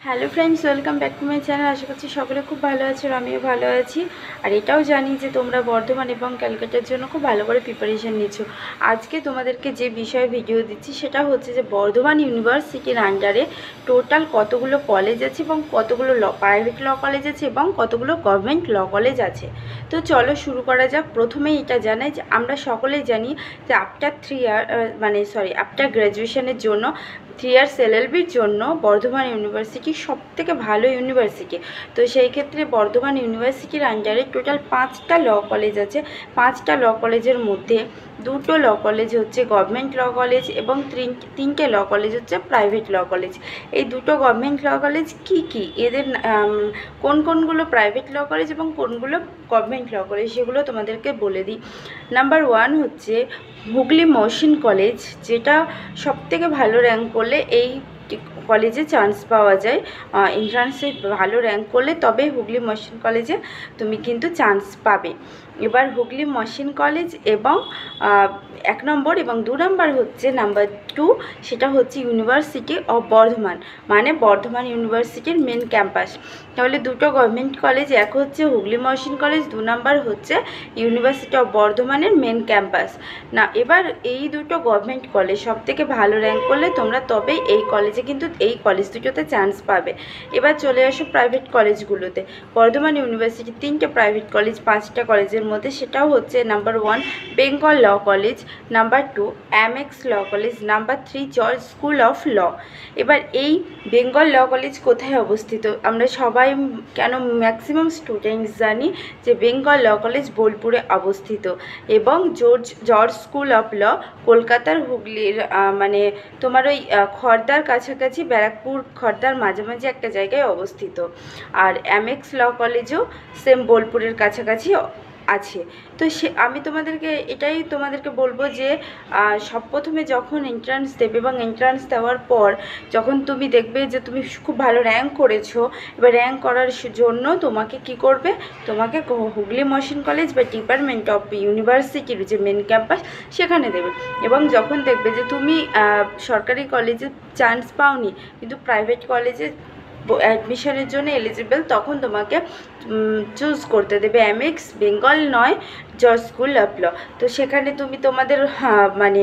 Hello friends, welcome back to my channel. আশা করছি সকলে খুব ভালো আছে আর আমিও ভালো আছি। আর এটাও জানি যে তোমরা বর্ধমান এবং ক্যালকাটার জন্য খুব ভালো করে প্রিপারেশান নিচ্ছ। আজকে তোমাদেরকে যে বিষয়ে ভিডিও দিচ্ছি সেটা হচ্ছে যে বর্ধমান ইউনিভার্সিটির আন্ডারে টোটাল কতগুলো কলেজ আছে এবং কতগুলো প্রাইভেট ল কলেজ আছে এবং কতগুলো গভর্নমেন্ট ল কলেজ আছে। তো চলো শুরু করা যাক। প্রথমেই এটা জানাই যে আমরা সকলেই জানি যে আফটার গ্র্যাজুয়েশনের জন্য 3 ইয়ার্স এলএলবির জন্য বর্ধমান ইউনিভার্সিটি সবথেকে ভালো ইউনিভার্সিটি। তো সেই ক্ষেত্রে বর্ধমান ইউনিভার্সিটির আন্ডারে টোটাল 5টা ল কলেজ আছে। 5টা ল কলেজের মধ্যে 2টো ল কলেজ হচ্ছে গভর্নমেন্ট ল কলেজ এবং 3টে ল কলেজ হচ্ছে প্রাইভেট ল কলেজ। এই 2টো গভর্নমেন্ট ল কলেজ কি এদের কোনগুলো প্রাইভেট ল কলেজ এবং কোনগুলো গভর্নমেন্ট ল কলেজ সেগুলো তোমাদেরকে বলে দিই। নাম্বার 1 হচ্ছে হুগলি মহসিন কলেজ, যেটা সবথেকে ভালো র্যাঙ্ক করলে এই কলেজে চান্স পাওয়া যায়। এন্ট্রান্সে ভালো র্যাঙ্ক করলে তবে হুগলি মহসিন কলেজে তুমি কিন্তু চান্স পাবে। এবার হুগলি মহসিন কলেজ এবং 1 নম্বর এবং 2 নম্বর হচ্ছে নাম্বার 2, সেটা হচ্ছে ইউনিভার্সিটি অফ বর্ধমান, মানে বর্ধমান ইউনিভার্সিটির মেন ক্যাম্পাস। তাহলে 2টো গভর্নমেন্ট কলেজ, এক হচ্ছে হুগলি মহসিন কলেজ, 2 নম্বর হচ্ছে ইউনিভার্সিটি অফ বর্ধমানের মেন ক্যাম্পাস। না, এবার এই 2টো গভর্নমেন্ট কলেজ সবথেকে ভালো র্যাঙ্ক করলে তোমরা তবেই এই কলেজে কিন্তু এই কলেজ দুটোতে চান্স পাবে। এবার চলে আসো প্রাইভেট কলেজগুলোতে। বর্ধমান ইউনিভার্সিটি 3টে প্রাইভেট কলেজ 5টা কলেজের মধ্যে, সেটাও হচ্ছে number 1 Bengal law college, number 2 MX law college, number 3 George school of law. এবার এই বেঙ্গল ল কলেজ কোথায় অবস্থিত? আমরা সবাই কেন ম্যাক্সিমাম স্টুডেন্টস জানি যে বেঙ্গল ল কলেজ বোলপুরে অবস্থিত এবং জর্জ স্কুল অফ ল কলকাতার হুগলির মানে তোমার ওই খড়দার কাছাকাছি, ব্যারাকপুর খড়দার মাঝামাঝি একটা জায়গায় অবস্থিত। আর এমএক্স ল কলেজও সেম বোলপুরের কাছাকাছি আছে। তো আমি তোমাদেরকে বলবো যে সব প্রথমে যখন এন্ট্রান্স দেবে এবং এন্ট্রান্স দেওয়ার পর যখন তুমি দেখবে যে তুমি খুব ভালো র্যাঙ্ক করেছো, এবার র্যাঙ্ক করার জন্য তোমাকে কি করবে, তোমাকে হুগলি মহসিন কলেজ বা ডিপার্টমেন্ট অফ ইউনিভার্সিটির যে মেন ক্যাম্পাস সেখানে দেবে। এবং যখন দেখবে যে তুমি সরকারি কলেজে চান্স পাওনি কিন্তু প্রাইভেট কলেজে অ্যাডমিশনের জন্য এলিজিবল, তখন তোমাকে চুজ করতে দেবে এমএক্স বেঙ্গল নয় জর্জ স্কুল অফ ল। তো সেখানে তুমি তোমাদের মানে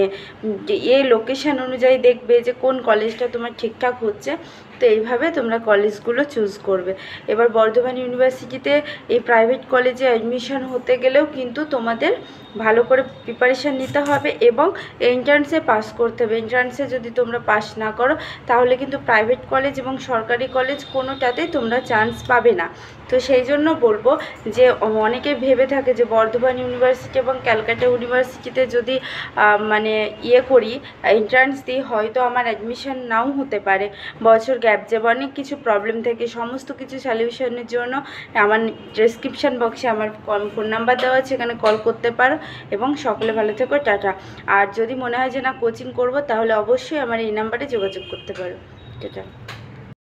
লোকেশান অনুযায়ী দেখবে যে কোন কলেজটা তোমার ঠিকঠাক হচ্ছে। তো এইভাবে তোমরা কলেজগুলো চুজ করবে। এবার বর্ধমান ইউনিভার্সিটিতে এই প্রাইভেট কলেজে অ্যাডমিশন হতে গেলেও কিন্তু তোমাদের ভালো করে প্রিপারেশান নিতে হবে এবং এন্ট্রান্সে পাস করতে হবে। এন্ট্রান্সে যদি তোমরা পাস না করো তাহলে কিন্তু প্রাইভেট কলেজ এবং সরকারি কলেজ কোনোটাতেই তোমরা চান্স পাবে না। তো সেই জন্য বলবো যে অনেকে ভেবে থাকে যে বর্ধমান ইউনিভার্সিটি এবং ক্যালকাটা ইউনিভার্সিটিতে যদি মানে করি, এন্ট্রান্স দিই, হয়তো আমার অ্যাডমিশন নাও হতে পারে, বছর গ্যাপ যাবে, অনেক কিছু প্রবলেম থাকে। সমস্ত কিছু সলিউশনের জন্য আমার ডেসক্রিপশান বক্সে আমার ফোন নাম্বার দেওয়া আছে, এখানে কল করতে পারো। এবং সকলে ভালো থেকো, টাটা। আর যদি মনে হয় যে না কোচিং করব তাহলে অবশ্যই আমার এই নাম্বারে যোগাযোগ করতে পারো। টাটা।